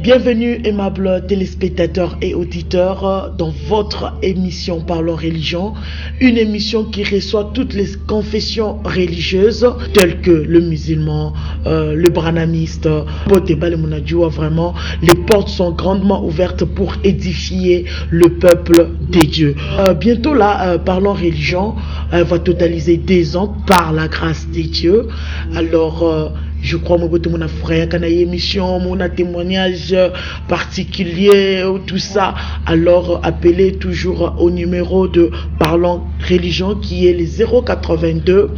Bienvenue, aimables téléspectateurs et auditeurs, dans votre émission Parlons Religion, une émission qui reçoit toutes les confessions religieuses, telles que le musulman, le branamiste, vraiment, les portes sont grandement ouvertes pour édifier le peuple des dieux. Bientôt là, Parlons Religion va totaliser 2 ans par la grâce des dieux. Alors, je crois que mon frère, quand il y a une émission, mon témoignage particulier, tout ça, alors appelez toujours au numéro de Parlons Religion qui est le 082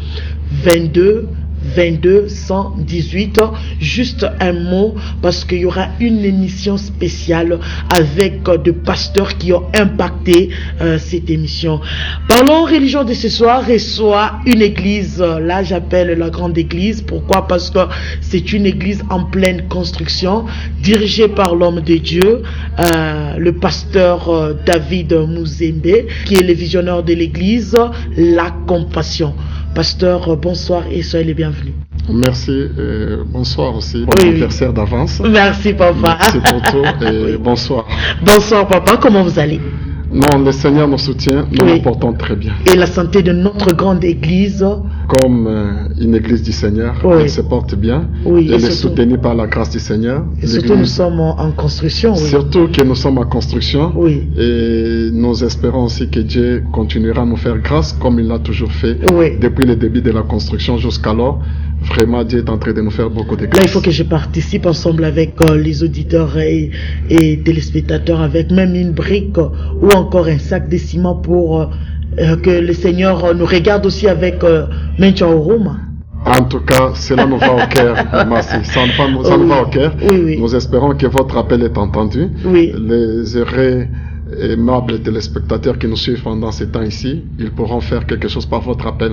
22 22 118. Juste un mot, parce qu'il y aura une émission spéciale avec des pasteurs qui ont impacté cette émission. Parlons Religion de ce soir reçoit une église, là j'appelle la grande église. Pourquoi? Parce que c'est une église en pleine construction, dirigée par l'homme de Dieu, le pasteur David Mouzembe, qui est le visionnaire de l'église La Compassion. Pasteur, bonsoir et soyez les bienvenus. Merci, bonsoir aussi. Bon anniversaire d'avance. Merci papa. Merci pour tout et bonsoir. Bonsoir papa, comment vous allez? Non, le Seigneur nous soutient, nous nous portons très bien. Et la santé de notre grande église? Comme une église du Seigneur, elle se porte bien. Elle est soutenue par la grâce du Seigneur. Et surtout nous sommes en construction. Surtout que nous sommes en construction. Et nous espérons aussi que Dieu continuera à nous faire grâce comme il l'a toujours fait depuis le début de la construction jusqu'alors. Vraiment, Dieu est en train de nous faire beaucoup de grâce. Là, il faut que je participe ensemble avec les auditeurs et téléspectateurs, avec même une brique ou encore un sac de ciment pour que le Seigneur nous regarde aussi avec Menchaoruma. En tout cas, cela nous va au cœur. Merci. Ça nous va au cœur. Nous espérons que votre appel est entendu. Les heureux aimables téléspectateurs qui nous suivent pendant ces temps ici, ils pourront faire quelque chose par votre appel.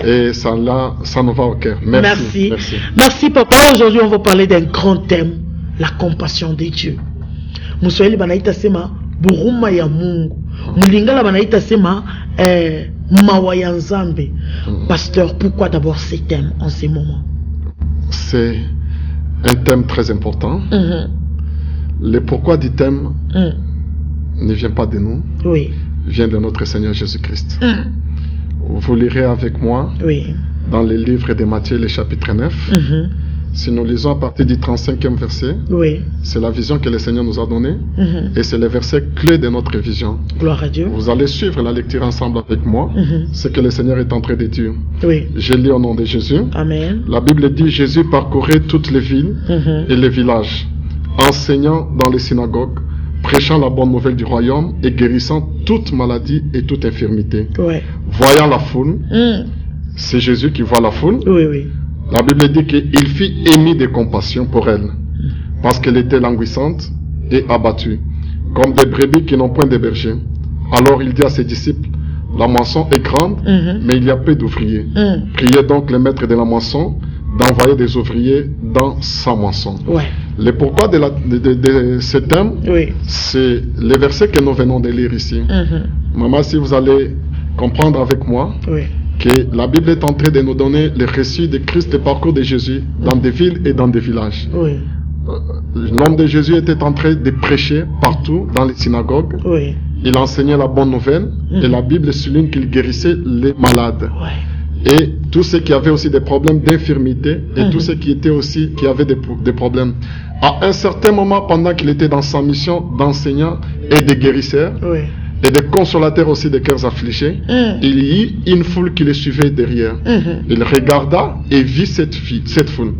Et ça nous va au cœur. Merci. Merci papa. Aujourd'hui, on va parler d'un grand thème, la compassion de Dieu. Muswahili banaita sema buruma ya Mungu. Mulingala banaita sema mawa ya Nzambe. Pasteur, pourquoi d'abord ces thèmes en ces moments? C'est un thème très important. Le pourquoi du thème ne vient pas de nous, vient de notre Seigneur Jésus-Christ. Vous lirez avec moi dans le livre de Matthieu, le chapitre 9. Si nous lisons à partir du 35e verset, c'est la vision que le Seigneur nous a donnée et c'est le verset clé de notre vision. Gloire à Dieu. Vous allez suivre la lecture ensemble avec moi, ce que le Seigneur est en train de dire. Je lis au nom de Jésus. Amen. La Bible dit: Jésus parcourait toutes les villes et les villages, enseignant dans les synagogues, prêchant la bonne nouvelle du royaume et guérissant toute maladie et toute infirmité. Voyant la foule, c'est Jésus qui voit la foule. La Bible dit qu'il fut ému de compassion pour elle, parce qu'elle était languissante et abattue, comme des brebis qui n'ont point de berger. Alors il dit à ses disciples: la moisson est grande, mais il y a peu d'ouvriers. Priez donc le maître de la moisson d'envoyer des ouvriers dans sa moisson. Le pourquoi de ce thème, c'est le verset que nous venons de lire ici. Maman, si vous allez comprendre avec moi que la Bible est en train de nous donner le récit de Christ, le parcours de Jésus dans des villes et dans des villages. L'homme de Jésus était en train de prêcher partout dans les synagogues. Il enseignait la bonne nouvelle et la Bible souligne qu'il guérissait les malades. Et tous ceux qui avaient aussi des problèmes d'infirmité et tous ceux qui étaient aussi qui avaient des problèmes. À un certain moment, pendant qu'il était dans sa mission d'enseignant et de guérisseur et de consolateur aussi des cœurs affligés, il y eut une foule qui le suivait derrière. Il regarda et vit cette foule.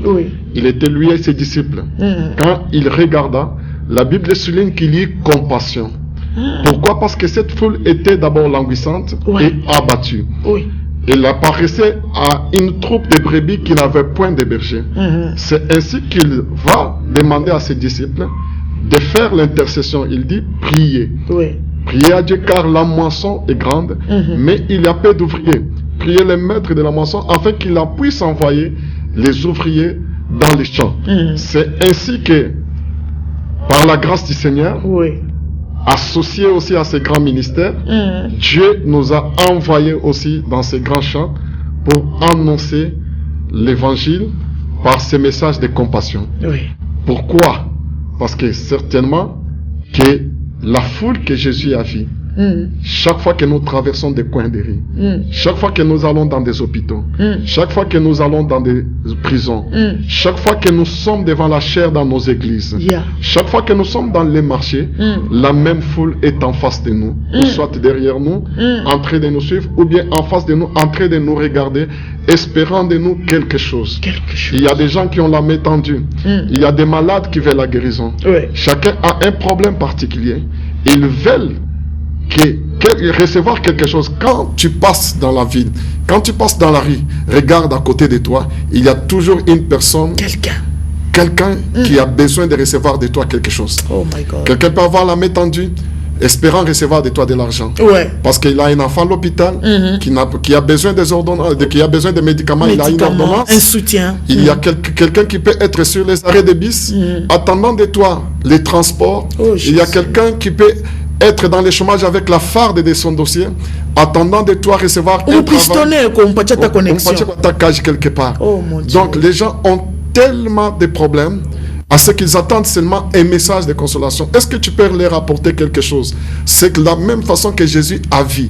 Il était lui et ses disciples. Quand il regarda, la Bible souligne qu'il y eut compassion. Pourquoi? Parce que cette foule était d'abord languissante et abattue. Il apparaissait à une troupe de brebis qui n'avait point de berger. C'est ainsi qu'il va demander à ses disciples de faire l'intercession. Il dit: priez. Priez à Dieu car la moisson est grande, mais il y a peu d'ouvriers. Priez le maître de la moisson afin qu'il puisse envoyer les ouvriers dans les champs. C'est ainsi que, par la grâce du Seigneur, associé aussi à ces grands ministères, Dieu nous a envoyés aussi dans ces grands champs pour annoncer l'évangile par ces messages de compassion. Pourquoi? Parce que certainement que la foule que Jésus a vue, chaque fois que nous traversons des coins de rue, chaque fois que nous allons dans des hôpitaux, chaque fois que nous allons dans des prisons, chaque fois que nous sommes devant la chair dans nos églises, chaque fois que nous sommes dans les marchés, la même foule est en face de nous, ou soit derrière nous, en train de nous suivre, ou bien en face de nous, en train de nous regarder, espérant de nous quelque chose. Il y a des gens qui ont la main tendue, il y a des malades qui veulent la guérison. Chacun a un problème particulier. Ils veulent recevoir quelque chose. Quand tu passes dans la ville, quand tu passes dans la rue, regarde à côté de toi, il y a toujours une personne, quelqu'un qui a besoin de recevoir de toi quelque chose. Oh my God. Quelqu'un peut avoir la main tendue, espérant recevoir de toi de l'argent. Parce qu'il a un enfant à l'hôpital qui a besoin des ordonnances, qui a besoin de médicaments, il a une ordonnance, un soutien. Il y a quelqu'un qui peut être sur les arrêts de bus, attendant de toi les transports. Il y a quelqu'un qui peut être dans le chômage avec la farde de son dossier, attendant de toi recevoir un travail. Quelque part. Donc les gens ont tellement de problèmes à ce qu'ils attendent seulement un message de consolation. Est-ce que tu peux leur apporter quelque chose? C'est que la même façon que Jésus a vu.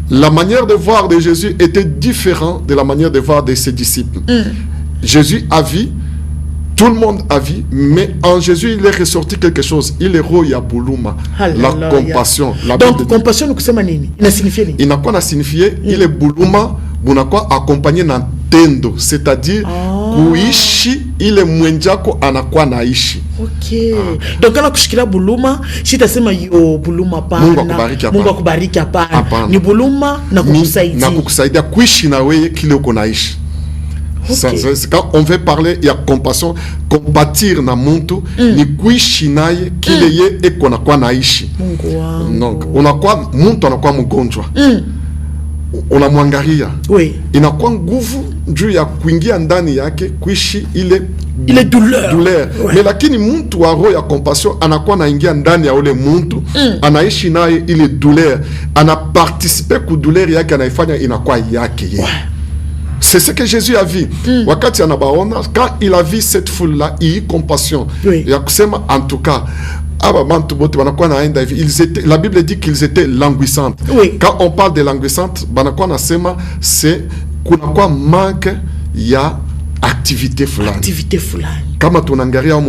La manière de voir de Jésus était différente de la manière de voir de ses disciples. Jésus a vu, tout le monde a vu, mais en Jésus, il est ressorti quelque chose. Il est roya bouluma, la compassion. Donc, compassion, il a signifié. Il n'a quoi signifié? Il est bouluma, bunakwa accompagné dans tendo, c'est-à-dire kuishi ile mwenjako anakuwa naishi. Donc kana kushikila buluma, sitasema yo buluma pana. Mungu akubariki hapana. Ni buluma na kukusaidia. Na kukusaidia kuishi na wewe kile uko naishi. Quand on veut parler, il y a compassion, compatir na muntu, ni kuishi naye kile ye eko na kwa naishi. Donc, unakuwa muntu anakuwa mgonjwa. Unamwangalia. Inakuwa nguvu juu ya kuingia ndani yake kuishi ile douleur. Mais lakini muntu wa roho ya compassion anakuwa naingia ndani ya ule muntu, anaishi naye ile douleur, anaparticipe ku douleur yake, anaifanya inakuwa yake yeye. C'est ce que Jésus a vu. Wakati anabaona, quand il a vu cette foule-là, il eut compassion. En tout cas, la Bible dit qu'ils étaient languissantes. Quand on parle de languissantes, c'est qu'on a manque ya activité fulani. Kama tunangalia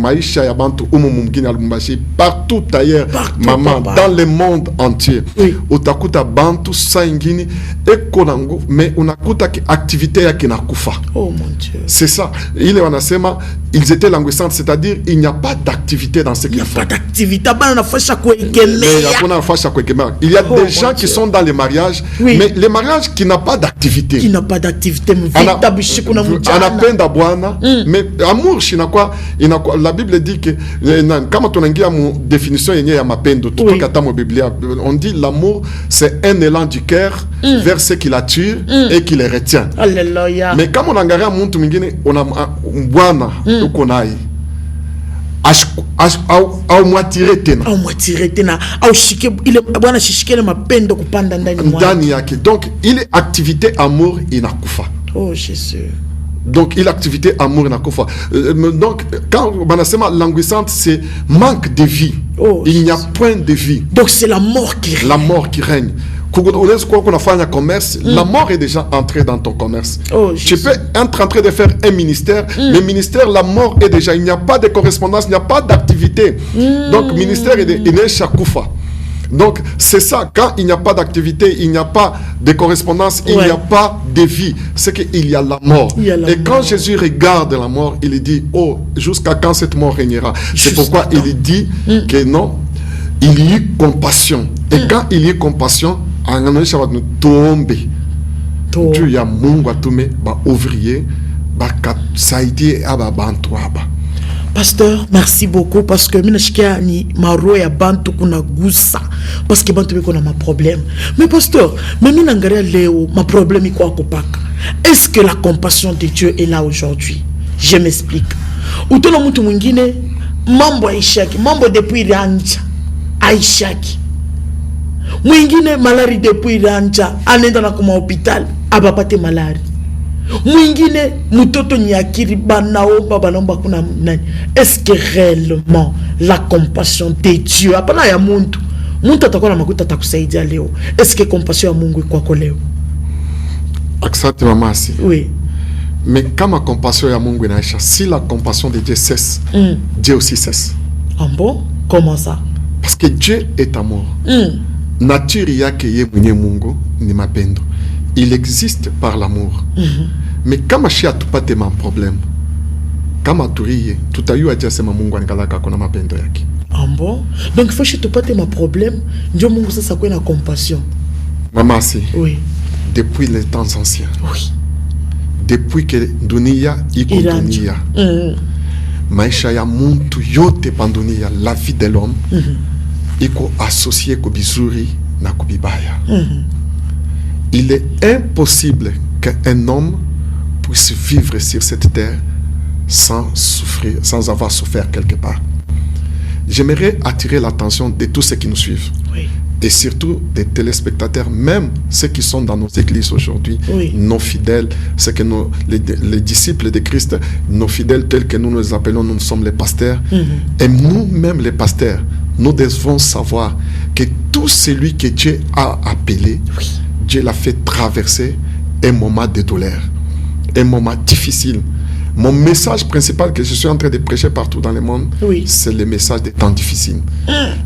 maisha ya bantu mumgini alumbashi partout ailleurs, maman, dans le monde entier, utakuta bantu saingini ekonangu, mais unakuta ki activité ya kinakufa. Oh mon Dieu. C'est ça. Ile wanasema ils étaient languissants, c'est-à-dire il n'y a pas d'activité dans ce qu'ils font. Il n'y a pas d'activité. Il y a des gens qui sont dans les mariages, mais les mariages qui n'ont pas d'activité. Qui n'a pas d'activité. Mais amour shinakwa la Bible dit que kama tunaingia mu définition yenye ya mapendo tukikata mu Biblia, on dit l'amour c'est un élan du cœur vers ce qui l'attire et qui le retient. Alléluia. Mais kama unaangalia mtu mwingine una bwana uko naye au mwatire tena au shike ile bwana shishikele mapendo kupanda ndani yake. Donc ile activité amour inakufa. Oh Jésus. Donc, il activité amour na kofa. Donc, quand on languissante, c'est manque de vie. Il n'y a point de vie. Donc, c'est la mort qui règne. La mort qui règne. Quand on a fait un commerce, la mort est déjà entrée dans ton commerce. Tu peux être en train de faire un ministère, mais ministère, la mort est déjà. Il n'y a pas de correspondance, il n'y a pas d'activité. Donc, ministère est chakoufa. Donc, c'est ça, quand il n'y a pas d'activité, il n'y a pas de correspondance, il n'y a pas de vie, c'est qu'il y a la mort. Et quand Jésus regarde la mort, il dit, oh, jusqu'à quand cette mort régnera? C'est pourquoi il dit que non, il y eut compassion. Et quand il y eut compassion, Dieu y a mungu atume ba ouvrier ba saidi aba bantuaba. Pasteur, merci beaucoup parce que minashikia ni maro ya bantu kuna gusa parce que bantu biko na ma problème. Mais pasteur, mimi nangaria leo ma problème iko akopaka. Est-ce que la compassion de Dieu est là aujourd'hui? Je m'explique. Utona mtu mwingine mambo aishaki, mambo depuis ranja aishaki. Mwingine malari depuis ranja anenda na kuma hospital abapate malari. Mwingine mutoto nyakiri banao baba namba kuna nani. Est-ce que réellement la compassion de Dieu apana ya muntu atakuwa na makuta atakusaidia leo? Est-ce que compassion ya Mungu kwako leo? Exact maman si. Oui. Mais quand ma compassion ya Mungu inaisha, si la compassion de Dieu cesse, Dieu aussi cesse. Ah bon? Comment ça? Parce que Dieu est amour. Nature yake ye mwenye Mungu ni mapendo. Il existe par l'amour. Mais kama shi atupate ma problème, kama turiye, tutayua Dieu sema Mungu anikalaka kona mapendo yake. Ah bon? Donc il faut que tu pate ma problème, Dieu Mungu ça quoi na compassion. Maman si. Oui. Depuis les temps anciens. Oui. Depuis que dunia iko dunia. Maisha ya muntu yote pandunia, la vie de l'homme iko associé ko bizuri na ko bibaya. Il est impossible qu'un homme puisse vivre sur cette terre sans souffrir, sans avoir souffert quelque part. J'aimerais attirer l'attention de tous ceux qui nous suivent. Oui. Et surtout des téléspectateurs, même ceux qui sont dans nos églises aujourd'hui, oui. Nos fidèles, ceux que les disciples de Christ, nos fidèles tels que nous les appelons, nous sommes les pasteurs. Et nous-mêmes les pasteurs, nous devons savoir que tout celui que Dieu a appelé, oui. Dieu l'a fait traverser un moment de douleur, un moment difficile. Mon message principal que je suis en train de prêcher partout dans le monde, oui. C'est le message des temps difficiles.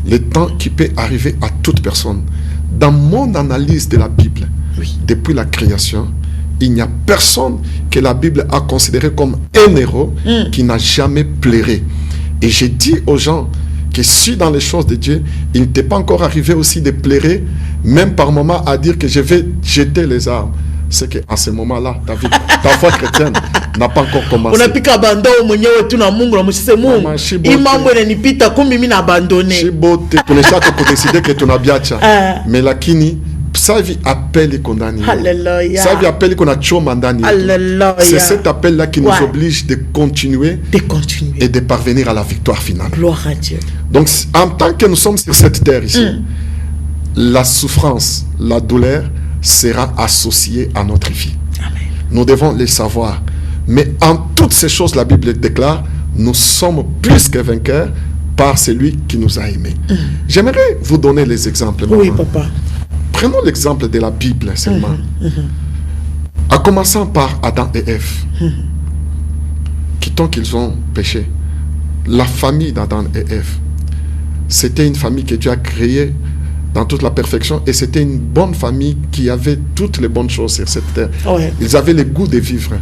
Le temps qui peut arriver à toute personne. Dans mon analyse de la Bible, oui. Depuis la création, il n'y a personne que la Bible a considéré comme un héros qui n'a jamais pleuré. Et j'ai dit aux gens que si dans les choses de Dieu, il n'était pas encore arrivé aussi de pleurer, même par moment à dire que je vais jeter les armes. C'est qu'à ce moment-là, ta foi chrétienne n'a pas encore commencé. On a piqué abandon mwenyewe tu na Mungu na msise Mungu. Imambo nipita kumbi mimi na abandonné. Shibote tunesha ko décider que tu n'abiacha. Mais lakini sa vie appelle et condamne. Alléluia. Sa vie appelle qu'on a choma ndani. Alléluia. C'est cet appel là qui nous oblige de continuer et de parvenir à la victoire finale. Gloire à Dieu. Donc en tant que nous sommes sur cette terre ici, la souffrance, la douleur sera associé à notre vie. Amen. Nous devons le savoir. Mais en toutes ces choses, la Bible déclare, nous sommes plus que vainqueurs par celui qui nous a aimés. J'aimerais vous donner les exemples. Oui, maman. papa. Prenons l'exemple de la Bible seulement. En commençant par Adam et Ève, qui tant qu'ils ont péché, la famille d'Adam et Ève, c'était une famille que Dieu a créée dans toute la perfection, et c'était une bonne famille qui avait toutes les bonnes choses sur cette terre. Ouais. Ils avaient le goût de vivre.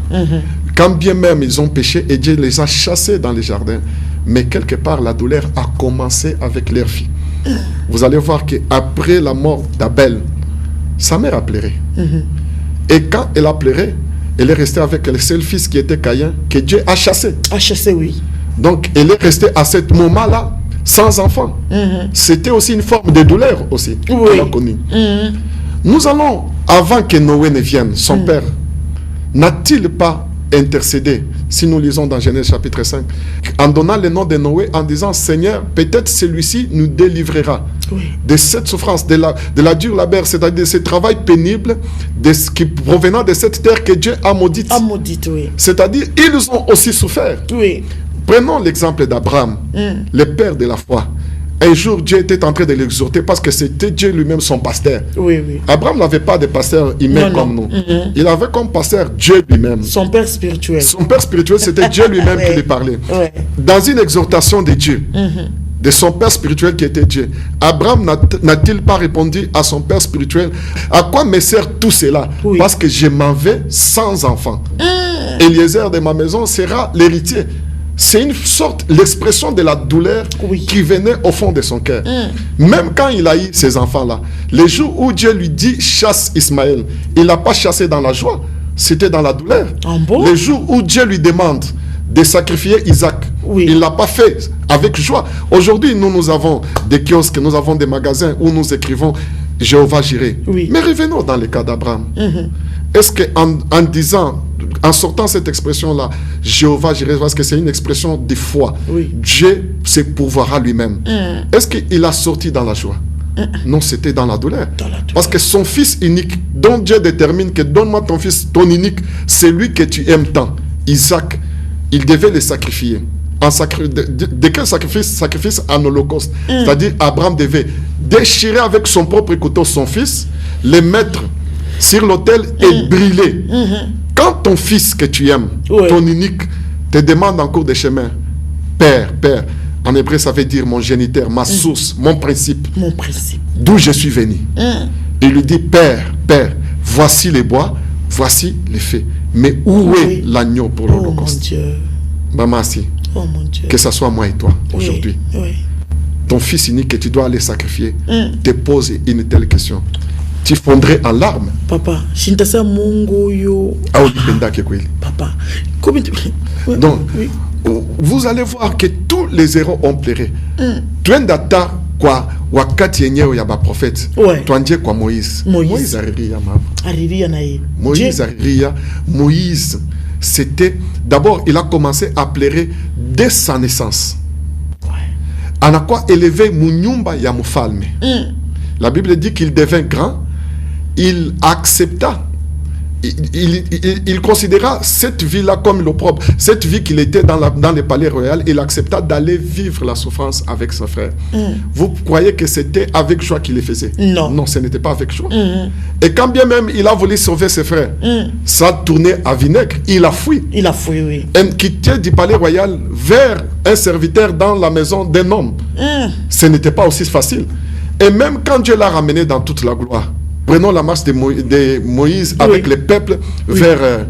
Quand bien même ils ont péché, et Dieu les a chassés dans les jardins, mais quelque part la douleur a commencé avec leur vie. Vous allez voir qu'après la mort d'Abel, sa mère a pleuré. Et quand elle a pleuré, elle est restée avec le seul fils qui était Caïn, que Dieu a chassé. A chassé, oui. Donc elle est restée à ce moment-là sans enfant. C'était aussi une forme de douleur aussi, qu'elle a connue. Nous allons, avant que Noé ne vienne, son père, n'a-t-il pas intercédé, si nous lisons dans Genèse chapitre 5, en donnant le nom de Noé, en disant, Seigneur, peut-être celui-ci nous délivrera de cette souffrance, de la dure labeur, c'est-à-dire de ce travail pénible, qui provenant de cette terre que Dieu a maudite. Oui. C'est-à-dire, ils ont aussi souffert. Oui. Prenons l'exemple d'Abraham, le père de la foi. Un jour, Dieu était en train de l'exhorter parce que c'était Dieu lui-même son pasteur. Oui, oui. Abraham n'avait pas de pasteur humain comme nous. Il avait comme pasteur Dieu lui-même. Son père spirituel. Son père spirituel, c'était Dieu lui-même qui lui parlait. Dans une exhortation de Dieu, de son père spirituel qui était Dieu, Abraham n'a-t-il pas répondu à son père spirituel, à quoi me sert tout cela? Parce que je m'en vais sans enfant. Eliezer de ma maison sera l'héritier. C'est une sorte, l'expression de la douleur qui venait au fond de son cœur. Même quand il a eu ces enfants-là, les jours où Dieu lui dit chasse Ismaël, il n'a pas chassé dans la joie, c'était dans la douleur. Les jours où Dieu lui demande de sacrifier Isaac, il ne l'a pas fait avec joie. Aujourd'hui, nous avons des kiosques, nous avons des magasins où nous écrivons Jéhovah Jireh. Mais revenons dans le cas d'Abraham. Est-ce qu'en disant, en sortant cette expression-là, Jéhovah Jireh, parce que c'est une expression de foi, Dieu se pourvoira lui-même. Est-ce qu'il a sorti dans la joie? Non, c'était dans la douleur. Parce que son fils unique, dont Dieu détermine que donne-moi ton fils, ton unique, c'est lui que tu aimes tant. Isaac, il devait le sacrifier. De quel sacrifice? Sacrifice en holocauste. C'est-à-dire, Abraham devait déchirer avec son propre couteau son fils, le mettre sur l'autel et brûler. Quand ton fils que tu aimes, ton unique, te demande en cours de chemin, Père, en hébreu ça veut dire mon géniteur, ma source, mon principe, d'où je suis venu. Il lui dit, Père, voici les bois, voici les faits. Mais où est l'agneau pour l'holocauste? Maman, si. Oh mon Dieu. Que ce soit moi et toi aujourd'hui. Ton fils unique que tu dois aller sacrifier te pose une telle question. Tu fondrais en larmes. Papa, Shintasa Mungo yo. Papa. Donc, vous allez voir que tous les héros ont pleuré. Tu es data quoi wakati yenyewe ya ba prophète. Tuanzie kwa Moïse. Moïse ariria mama. Ariria nae. Moïse ariria. Moïse, c'était d'abord il a commencé à pleurer dès sa naissance. Anakwa élevé munyumba ya mufalme. La Bible dit qu'il devint grand. Il accepta, il considéra cette vie-là comme l'opprobre. Cette vie qu'il était dans le palais royal, il accepta d'aller vivre la souffrance avec ses frères. Vous croyez que c'était avec joie qu'il le faisait? Non, ce n'était pas avec joie. Et quand bien même il a voulu sauver ses frères, ça tournait à vinaigre. Il a fui. Oui. Et quitté du palais royal vers un serviteur dans la maison d'un homme. Ce n'était pas aussi facile. Et même quand Dieu l'a ramené dans toute la gloire, prenons la marche de Moïse avec le peuple vers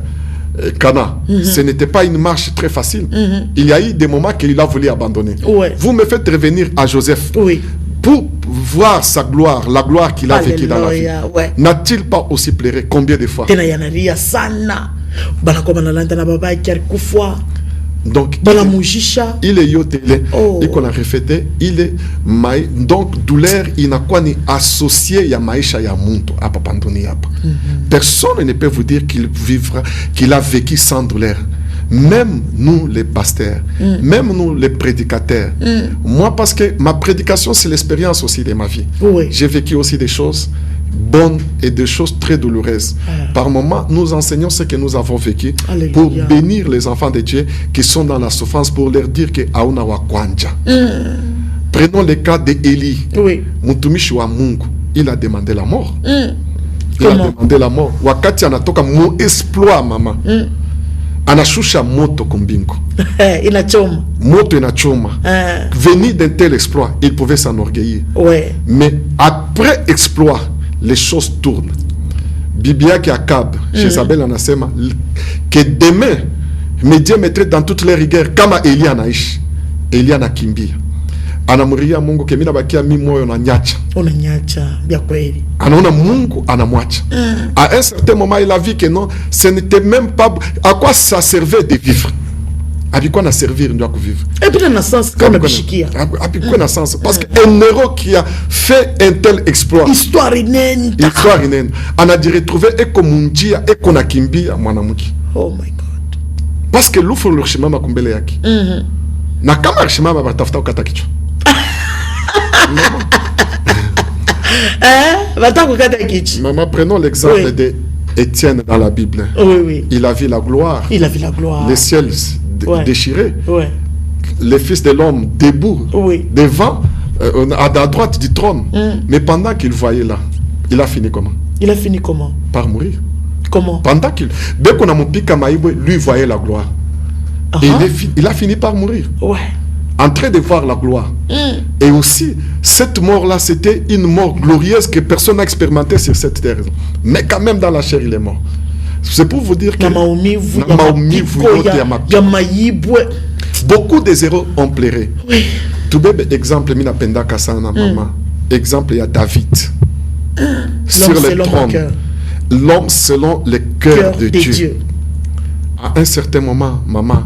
Cana. Ce n'était pas une marche très facile. Il y a eu des moments qu'il a voulu abandonner. Vous me faites revenir à Joseph pour voir sa gloire, la gloire qu'il a vécue dans la vie. N'a-t-il pas aussi pleuré combien de fois? Donc, il est yotélé, il qu'on a reflété, il est maï. Donc, douleur, il n'a quoi ni associé ya maïcha ya muntu à papandoni yapa. Personne ne peut vous dire qu'il a vécu sans douleur. Même nous, les pasteurs, même nous, les prédicateurs. Moi, parce que ma prédication, c'est l'expérience aussi de ma vie. J'ai vécu aussi des choses bonnes et des choses très douloureuses. Par moments, nous enseignons ce que nous avons vécu pour bénir les enfants de Dieu qui sont dans la souffrance, pour leur dire que auna wa kwanja. Prenons le cas d'Élie. Mutumishi wa Mungu, il a demandé la mort. Il a demandé la mort. Wakati anatoka mu exploit maman. Anashusha moto kumbingu. Inachoma. Moto inachoma. Venu d'un tel exploit, il pouvait s'enorgueillir. Mais après exploit, les choses tournent. Biblia qui accable, Jézabel anasema, que demain, mes dieux mettraient dans toute les rigueurs, kama Elia naishi. Elia nakimbia. Anamuria Mungu kemina bakia mi moyo na nyacha. Unanyacha, bia kweli. Anaona Mungu anamwacha. À un certain moment, il a vu que non, ce n'était même pas... À quoi ça servait de vivre? À quoi na servir, doit vivre. Et puis dans le sens, comme le chikia. À quoi na sens? Parce qu'un héros qui a fait un tel exploit. Histoire inène. Histoire inène. On a dit retrouver eko munjia, eko na kimbia, mwanamuki. Oh my God. Parce que l'oufre le chemin makumbele yaki. Na kama chemin mabatafuta ukata kichwa. Maman, prenons l'exemple d'Étienne dans la Bible. Il a vu la gloire. Les ciels déchirés. Les fils de l'homme debout, devant, à droite du trône. Mais pendant qu'il voyait là, il a fini comment? Par mourir. Comment? Pendant qu'il... Dès qu'on a mon pic à Maïboué, lui voyait la gloire. Et il a fini par mourir. En train de voir la gloire. Et aussi, cette mort-là, c'était une mort glorieuse que personne n'a expérimenté sur cette terre. Mais quand même, dans la chair, il est mort. C'est pour vous dire que... Beaucoup des héros ont pleuré. Tout bébé exemple, mina penda kasana maman. Exemple, il y a David. Sur le trône. L'homme selon le cœur de Dieu. À un certain moment, maman,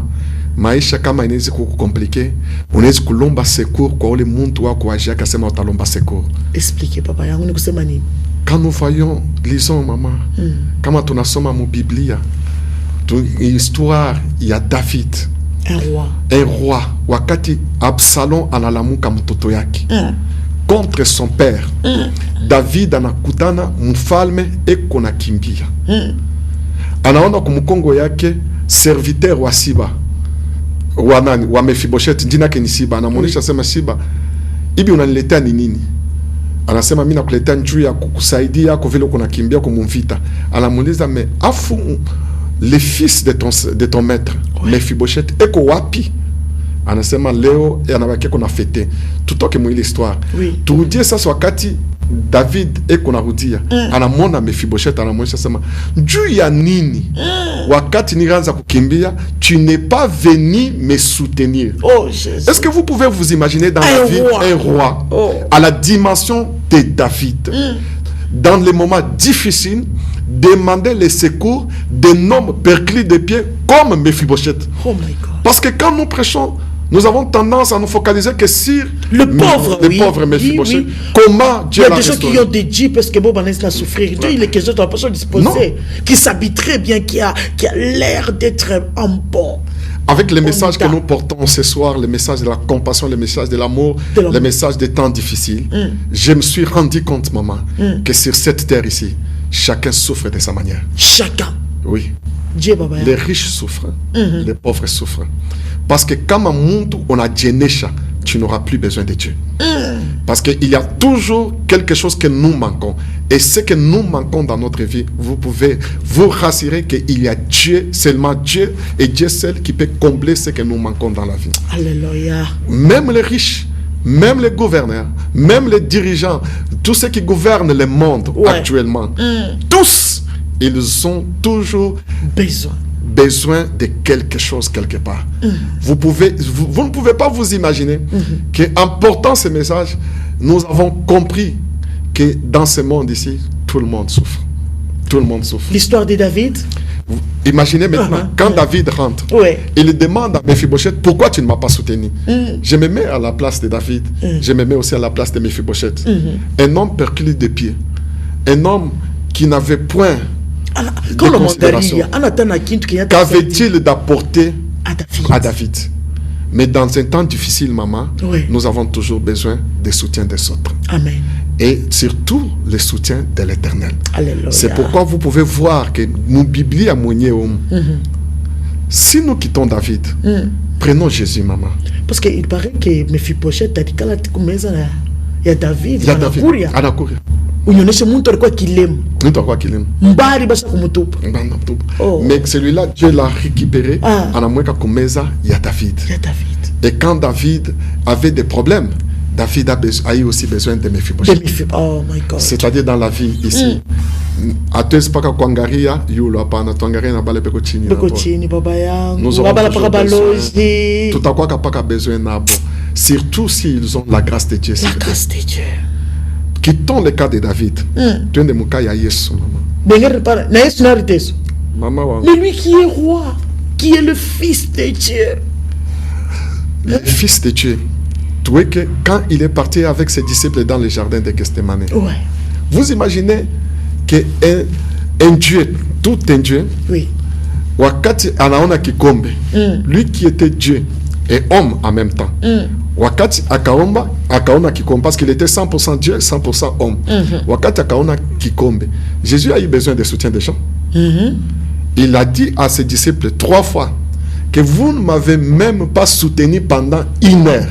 maisha kama inaweza kukomplike, unaweza kulomba secours kwa ule mtu wako ajia akasema utalomba secours. Expliquez papa yangu ni kusema nini? Quand nous voyons, lisons maman, kama tunasoma mu Biblia, histoire ya David. Un roi. Un roi. Wakati Absalom analamuka mtoto yake. contre son père. David anakutana mfalme eko nakimbia. Anaona kumukongo yake serviteur wa Siba. Wa Mephibosheth jina yake ni Siba. Anamuonesha sema Siba, hivi unaniletea ni nini? Anasema mimi nakuletea njuu ya kukusaidia kwa vile kuna kimbia kumumvita. Anamuuliza mais afu le fils de ton maître Mephibosheth eko wapi? Anasema leo anabaki kuna fete. Tutoke mwili histoire. Turudie sasa wakati David eko narudia. Anamwona Mephibosheth anamwonyesha sema njuu ya nini? Wakati nilianza kukimbia, tu n'es pas venu me soutenir. Oh, Jésus. Est-ce que vous pouvez vous imaginer dans la vie un roi à la dimension de David, dans les moments difficiles, demander les secours d'un homme perclé de pieds comme Mephibosheth? Oh my God. Parce que quand nous prêchons, nous avons tendance à nous focaliser que sur le pauvre Mephibosheth. Comment Dieu l'a restauré? Il y a des gens qui ont dédié parce que Bob Anès l'a souffrir. Dieu, il est question de la personne disposée, qui s'habille très bien, qui a l'air d'être en bon. Avec les messages que nous portons ce soir, les messages de la compassion, les messages de l'amour, les messages des temps difficiles, je me suis rendu compte, maman, que sur cette terre ici, chacun souffre de sa manière. Chacun. Oui. Dieu, Baba. Les riches souffrent, les pauvres souffrent. Parce que quand on a Djenesha, tu n'auras plus besoin de Dieu. Parce qu'il y a toujours quelque chose que nous manquons. Et ce que nous manquons dans notre vie, vous pouvez vous rassurer qu'il y a Dieu, seulement Dieu, et Dieu seul qui peut combler ce que nous manquons dans la vie. Alléluia. Même les riches, même les gouverneurs, même les dirigeants, tous ceux qui gouvernent le monde actuellement, tous, ils ont toujours besoin de quelque chose quelque part. Vous ne pouvez pas vous imaginer qu'en portant ce message, nous avons compris que dans ce monde ici, tout le monde souffre. Tout le monde souffre. L'histoire de David. Imaginez maintenant, quand David rentre, il demande à Mephibosheth, pourquoi tu ne m'as pas soutenu? Je me mets à la place de David, je me mets aussi à la place de Mephibosheth. Un homme perclé de pieds, un homme qui n'avait point de considération. Qu'avait-il d'apporter à David? Mais dans un temps difficile, maman, nous avons toujours besoin des soutiens des autres. Amen. Et surtout le soutien de l'Éternel. C'est pourquoi vous pouvez voir que nous Biblies à Mouniéum, si nous quittons David, prenons Jésus, maman. Parce qu'il paraît que Mephibosheth a dit qu'il y a David. Il y a David. Unyonyeshe mtu alikuwa kilemu. Mtu alikuwa kilemu. Mbari basa kumutupa. Mais celui-là, Dieu l'a récupéré. Anamweka kumeza ya David. Et quand David avait des problèmes, David a eu aussi besoin de Mephibosheth. Oh my God. C'est-à-dire dans la vie ici. Atwezi paka kuangaria yulo hapana, tuangaria na bale peko chini. Peko chini baba yangu. Nous avons toujours besoin. Tutakuwa kapaka besoin nabo. Surtout s'ils ont la grâce de Dieu. La grâce de Dieu. Quittons le cas de David. Tu es de Moukaya Yesu, maman. Mais lui qui est roi, qui est le fils de Dieu. Le fils de Dieu. Tu vois que quand il est parti avec ses disciples dans le jardin de Gethsemane, vous imaginez qu'un Dieu, tout un Dieu, wakati anaona kikombe, lui qui était Dieu et homme en même temps. Wakati akaona kikombe, parce qu'il était 100% Dieu, 100% homme. Wakati akaona kikombe, Jésus a eu besoin de soutien des gens. Il a dit à ses disciples 3 fois que vous ne m'avez même pas soutenu pendant 1 heure.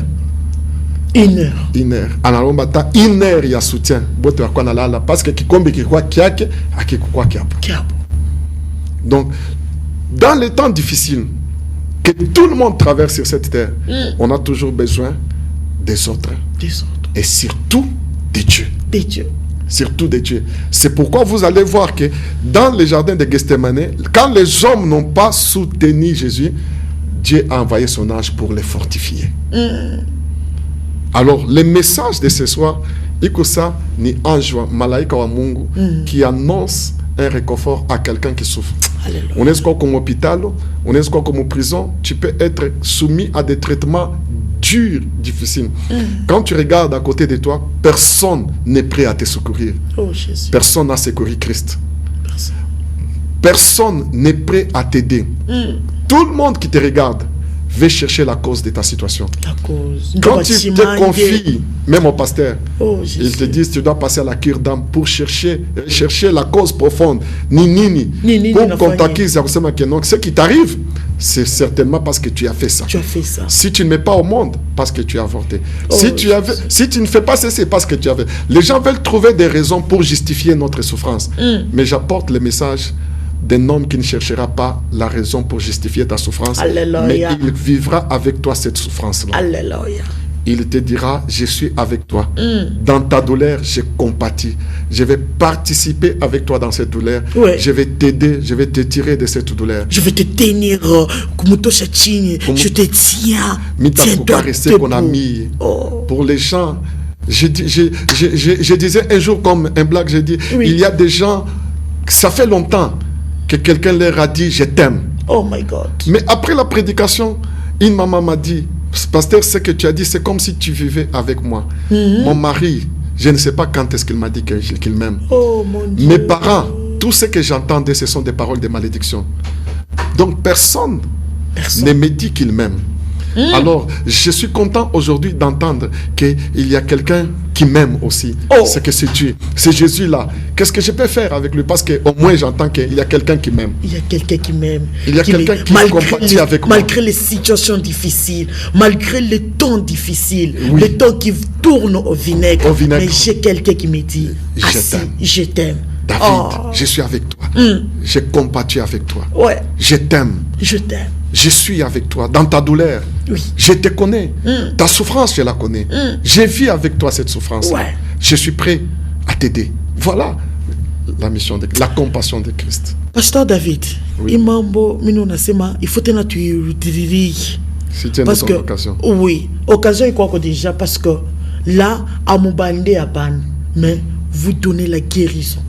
1 heure. 1 heure. Analomba ta 1 heure ya soutien. Bote wa kwa nalala parce que kikombe kilikuwa kiake akikukua kiapo. Donc dans les temps difficiles que tout le monde traverse sur cette terre, on a toujours besoin des autres. Et surtout de Dieu. Surtout de Dieu. C'est pourquoi vous allez voir que dans le jardin de Gethsemane, quand les hommes n'ont pas soutenu Jésus, Dieu a envoyé son ange pour les fortifier. Alors, le message de ce soir, ikosa ni ange malaika wa Mungu qui annonce un réconfort à quelqu'un qui souffre. Alléluia. On est comme hôpital, on est comme prison, tu peux être soumis à des traitements durs, difficiles. Quand tu regardes à côté de toi, personne n'est prêt à te secourir. Oh, Jésus. Personne n'a secouru Christ. Personne n'est prêt à t'aider. Tout le monde qui te regarde vais chercher la cause de ta situation. La cause. Quand tu te confies, même au pasteur, il te dit tu dois passer à la cure d'âme pour chercher la cause profonde. Pour contacter ce qui t'arrive, c'est certainement parce que tu as fait ça. Tu as fait ça. Si tu ne mets pas au monde, parce que tu as avorté. Si tu ne fais pas ça, c'est parce que tu as fait. Les gens veulent trouver des raisons pour justifier notre souffrance. Mais j'apporte le message d'un homme qui ne cherchera pas la raison pour justifier ta souffrance. Alléluia. Mais il vivra avec toi cette souffrance-là. Alléluia. Il te dira, je suis avec toi. Dans ta douleur, je compatis. Je vais participer avec toi dans cette douleur. Ouais. Je vais t'aider, je vais te tirer de cette douleur. Je vais te tenir, je te tiens. Pour les gens, je disais un jour comme un blague, j'ai dit, il y a des gens, ça fait longtemps que quelqu'un leur a dit, je t'aime. Oh my God. Mais après la prédication, une maman m'a dit, pasteur, ce que tu as dit, c'est comme si tu vivais avec moi. Mon mari, je ne sais pas quand est-ce qu'il m'a dit qu'il m'aime. Oh, mon Dieu. Mes parents, tout ce que j'entendais, ce sont des paroles de malédiction. Donc personne ne me dit qu'il m'aime. Alors, je suis content aujourd'hui d'entendre qu'il y a quelqu'un qui m'aime aussi. C'est que c'est Dieu. C'est Jésus là. Qu'est-ce que je peux faire avec lui? Parce qu'au moins j'entends qu'il y a quelqu'un qui m'aime. Il y a quelqu'un qui m'aime. Il y a quelqu'un qui compatit avec moi. Malgré les situations difficiles, malgré les temps difficiles, les temps qui tournent au vinaigre. Mais j'ai quelqu'un qui me dit, je t'aime. David, je suis avec toi. Je compatis avec toi. Ouais. Je t'aime. Je t'aime. Je suis avec toi dans ta douleur. Oui. Je te connais. Ta souffrance, je la connais. Je vis avec toi cette souffrance. Ouais. Je suis prêt à t'aider. Voilà la mission, la compassion de Christ. Pasteur David, il faut que tu parce que occasion. Oui, occasion est quoi déjà parce que là, à mon bandé à ban, mais vous donnez la guérison.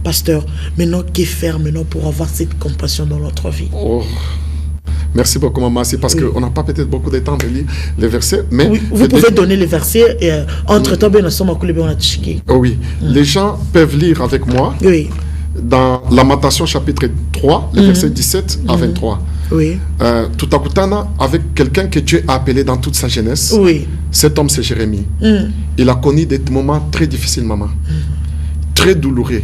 Pasteur, maintenant, que faire maintenant pour avoir cette compassion dans notre vie? Merci beaucoup, maman. C'est parce qu'on n'a pas peut-être beaucoup de temps de lire les versets. Mais vous pouvez donner les versets et entre-temps, les gens peuvent lire avec moi dans Lamentation chapitre 3, les versets 17 à 23. Tout à coup, avec quelqu'un que Dieu a appelé dans toute sa jeunesse. Cet homme, c'est Jérémie. Il a connu des moments très difficiles, maman. Très douloureux.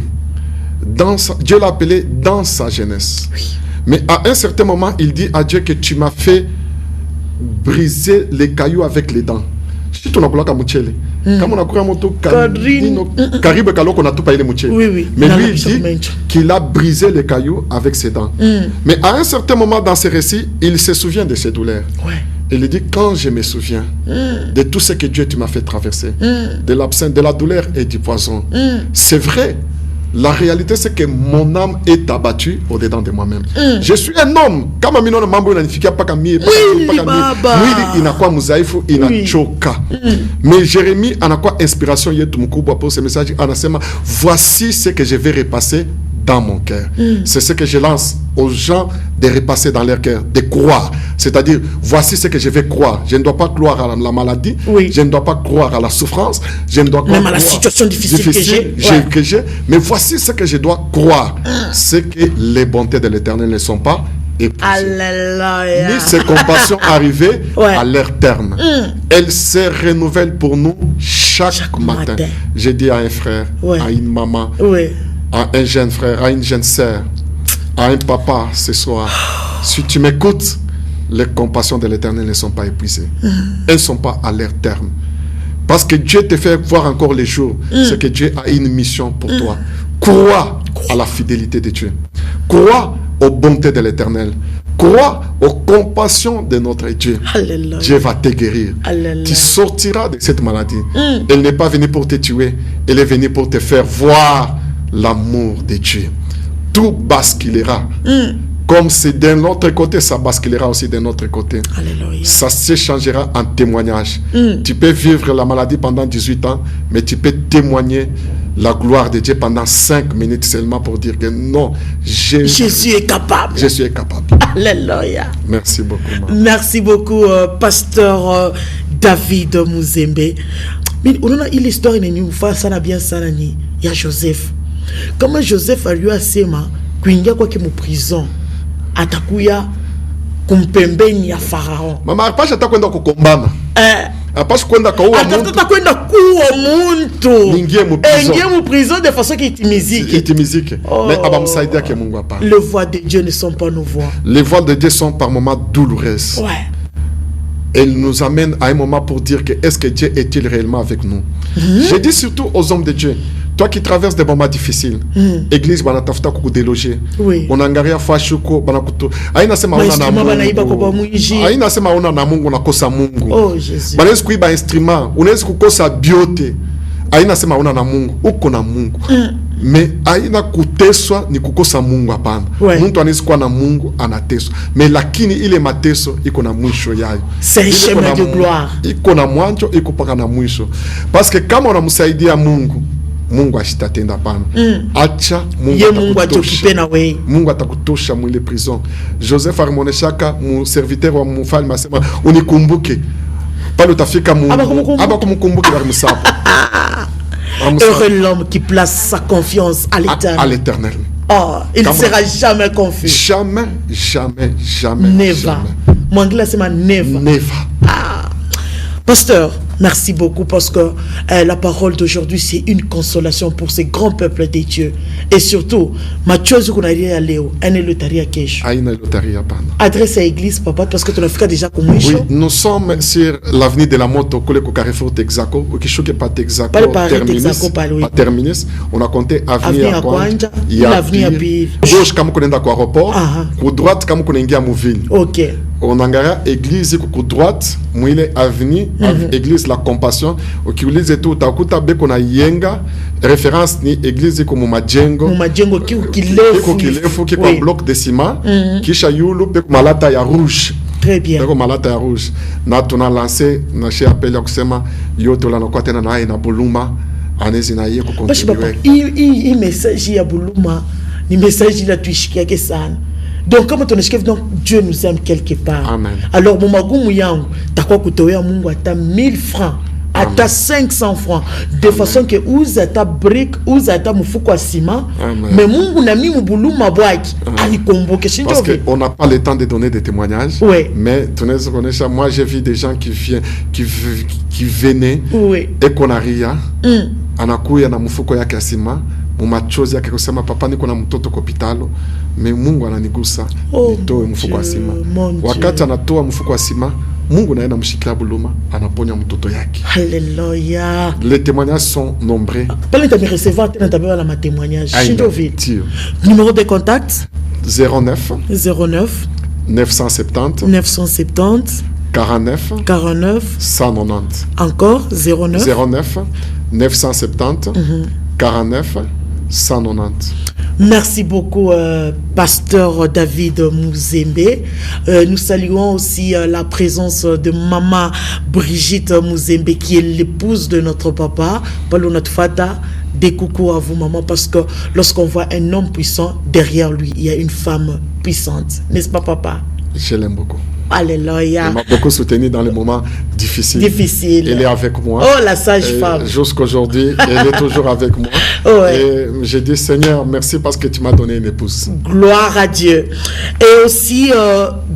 Dieu l'a appelé dans sa jeunesse. Mais à un certain moment, il dit à Dieu que tu m'as fait briser les cailloux avec les dents. Mais lui, il dit qu'il a brisé les cailloux avec ses dents. Mais à un certain moment dans ce récit, il se souvient de ses douleurs. Il dit, quand je me souviens de tout ce que Dieu tu m'as fait traverser, de l'absence, de la douleur et du poison, c'est vrai. La réalité, c'est que mon âme est abattue au-dedans de moi-même. Je suis un homme. Mais Jérémie en a quoi inspiration pour ce message. Voici ce que je vais repasser dans mon cœur. C'est ce que je lance aux gens de repasser dans leur cœur, de croire. C'est-à-dire, voici ce que je vais croire. Je ne dois pas croire à la maladie, je ne dois pas croire à la souffrance, je ne dois pas croire à la situation difficile que j'ai. Mais voici ce que je dois croire. C'est que les bontés de l'Éternel ne sont pas épuisées. Alléluia. Ni ses compassions arrivées à leur terme. Elles se renouvellent pour nous chaque matin. J'ai dit à un frère, à une maman, à un jeune frère, à une jeune sœur, à un papa ce soir, si tu m'écoutes, les compassions de l'Éternel ne sont pas épuisées. Elles ne sont pas à leur terme. Parce que Dieu te fait voir encore les jours. C'est que Dieu a une mission pour toi. Crois à la fidélité de Dieu. Crois aux bontés de l'Éternel. Crois aux compassions de notre Dieu. Alléluia. Dieu va te guérir. Alléluia. Tu sortiras de cette maladie. Elle n'est pas venue pour te tuer. Elle est venue pour te faire voir l'amour de Dieu. Tout basculera. Comme c'est d'un autre côté, ça basculera aussi d'un autre côté. Alléluia. Ça s'échangera en témoignage. Tu peux vivre la maladie pendant 18 ans, mais tu peux témoigner la gloire de Dieu pendant 5 minutes seulement pour dire que non, Jésus est capable. Jésus est capable. Alléluia. Merci beaucoup. Merci beaucoup, pasteur David Muzembe. Mais on a une histoire, il y a Joseph. Comment Joseph a lui à Sema, qu'il y a quoi qui est prison. Atakuya kumpembeni ya Pharaon. Mama hapasha hata kwenda kukombana. Hapasha kwenda kuua mtu. Hata kwenda kuua mtu. Ningie mu prison. Ningie mu prison de façon itimizike. Mais abamsaidia ke Mungu hapa. Les voix de Dieu ne sont pas nos voix. Les voix de Dieu sont par moments douloureuses. Ouais. Elle nous amène à un moment pour dire que est-ce que Dieu est-il réellement avec nous? Je dis surtout aux hommes de Dieu, toi qui traverses des moments difficiles, église banatafuta kukudéloger. Oui. Unaangalia fashuko banakuto. Haina sema una na Mungu. Haina sema una na Mungu unakosa Mungu. Oh Jésus. Banaweza kuiba instrument, unaweza kukosa biote. Haina sema una na Mungu, uko na Mungu. Mais haina kuteswa ni kukosa Mungu hapana. Mtu anaweza kuwa na Mungu anateswa. Mais lakini ile mateso iko na mwisho yayo. C'est un chemin de gloire. Iko na mwanzo, iko paka na mwisho. Parce que kama unamsaidia Mungu, Mungu ashitatenda pana. Acha Mungu atakutosha na wewe. Mungu atakutosha mwile prison. Joseph Armoneshaka, mu serviteur wa mfalme asema unikumbuke. Pale utafika Mungu. Aba kumkumbuke bari msapo. Heureux l'homme qui place sa confiance à l'éternel. À l'éternel. Oh, il ne sera jamais confus. Jamais, jamais, jamais. Never. Mon anglais c'est never. Never. Pasteur, merci beaucoup parce que la parole d'aujourd'hui, c'est une consolation pour ces grands peuples des dieux. Et surtout, Matthieu Zukunaria Léo, Anelotaria Kesh. Adresse à l'église, papa, parce que tu l'as fait déjà comme oui, nous sommes sur l'avenue de la moto, Koleko Carrefour Texaco, ou qui choque pas Texaco, terminus. On a compté avenue à Kwanja, l'avenue à Bill. Gauche, comme on est à l'aéroport, ou droite, comme on est à Mouville. Ok. On a église ku droite, mwile avenue, église la compassion, ukiulize tu utakuta beko na yenga, référence ni église ko mumajengo. Mumajengo kilefu ki kwa bloc de ciment, kisha yulu beko malata ya rouge. Très bien. Beko malata ya rouge. Na tuna lancé na chez appel ya kusema yoto la nakwa tena na na buluma, anezi na yeko continuer. I message ya buluma, ni message la tuishikia ke sana. Donc comme ton échec, donc Dieu nous aime quelque part. Amen. Alors mon magou yang, t'as quoi que tu as mungu ata 1000 francs, ata 500 francs, de façon que ouza ta brique, ouza ta mufuko à ciment, mais mungu na mi mubulu mabwaki, ali convoquer. Parce qu'on n'a pas le temps de donner des témoignages. Oui. Mais tu ne connais pas. Moi j'ai vu des gens qui venaient et qu'on a ria, anakuya na mufuko yake ya ciment. Mumachozi yake kusema papa niko na mtoto kwa hospitalo, me Mungu ananigusa nitoe mfuko wa sima. Wakati anatoa mfuko wa sima, Mungu naye anamshikia buluma, anaponya mtoto yake. Alléluia. Les témoignages sont nombreux. Pale tu me recevoir tena tabia la témoignage. Chindoville. Numéro de contact 09 970 49 190. Encore 09 970 49 190. Merci beaucoup, pasteur David Mouzembe. Nous saluons aussi la présence de maman Brigitte Mouzembe, qui est l'épouse de notre papa, Paulo Natfata. Des coucou à vous, maman, parce que lorsqu'on voit un homme puissant, derrière lui, il y a une femme puissante. N'est-ce pas, papa? Je l'aime beaucoup. Alléluia. Elle m'a beaucoup soutenu dans les moments difficiles. Elle est avec moi. Oh, la sage femme. Jusqu'aujourd'hui, elle est toujours avec moi. Ouais. Et j'ai dit, Seigneur, merci parce que tu m'as donné une épouse. Gloire à Dieu. Et aussi,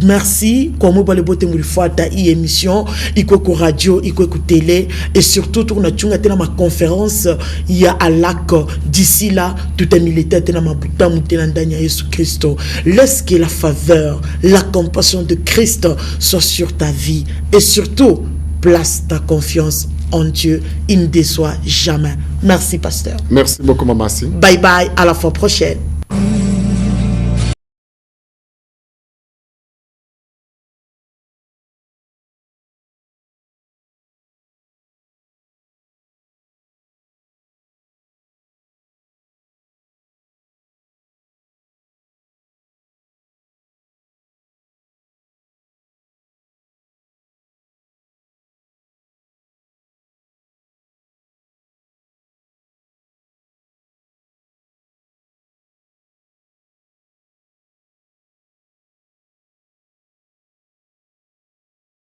merci. Comme vous voulez boter ta émission, iko radio, iko télé, et surtout, tourne à ma conférence, il y a à lac. D'ici là, tout est militaire, tena ma bouta, moutena ndanya Jésus Christ. Laisse que la faveur, la compassion de Christ soit sur ta vie, et surtout place ta confiance en Dieu, il ne déçoit jamais. Merci pasteur. Merci beaucoup maman. Bye bye, à la fois prochaine.